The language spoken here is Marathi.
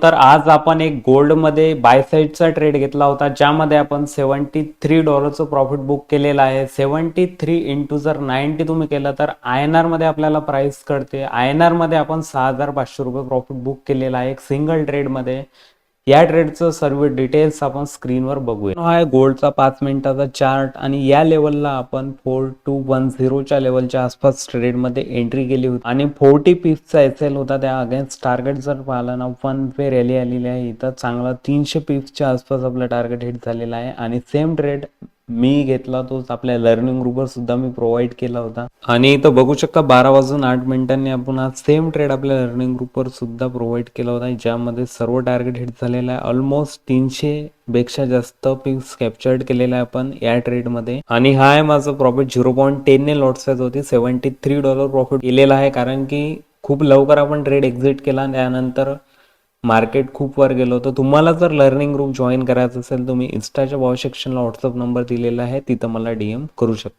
तर आज आपण एक गोल्ड मध्ये बाय साईडचा ट्रेड घेतला होता, ज्यामध्ये आपण $73 प्रॉफिट बुक केलेला आहे. 73 इंटू जर 90 तुम्ही केलं तर INR मध्ये आपल्याला प्राइस कळते. INR मध्ये आपण ₹6,500 प्रॉफिट बुक केलेला आहे एक सिंगल ट्रेड मध्ये. या ट्रेडचं सर्व डिटेल्स आपण स्क्रीनवर बघूया. हा आहे गोल्डचा 5 मिनिटाचा चार्ट आणि या लेवलला आपण 4210च्या लेवलच्या आसपास ट्रेड मध्ये एंट्री केली होती आणि 40 पिप्सचा एसएल होता. त्या अगेन्स्ट टार्गेट जर पाहिलं ना, वन वे रॅली आलेली आहे इथं. चांगला 300 पिप्सच्या आसपास आपलं टार्गेट हिट झालेला आहे आणि सेम ट्रेड मी घेतला, तोच आपल्या लर्निंग ग्रुपवर सुद्धा मी प्रोव्हाइड केला होता. आणि इथं बघू शकता 12:08 आपण आज सेम ट्रेड आपल्या लर्निंग ग्रुपवर सुद्धा प्रोव्हाइड केला होता, ज्यामध्ये सर्व टार्गेट हिट झालेला आहे. ऑलमोस्ट 300 पेक्षा जास्त पिक्स कॅप्चर्ड केलेला आहे आपण या ट्रेड मध्ये. आणि हा आहे माझं प्रॉफिट 0.10 ने लॉट साईज होती. $73 प्रॉफिट केलेला आहे, कारण की खूप लवकर आपण ट्रेड एक्झिट केला. त्यानंतर मार्केट खूप वर गेलो होतं. तुम्हाला जर लर्निंग ग्रुप जॉईन करायचं असेल, तुम्ही इन्स्टाच्या बॉय सेक्शनला व्हॉट्सअप नंबर दिलेला आहे, तिथं मला DM करू शकता.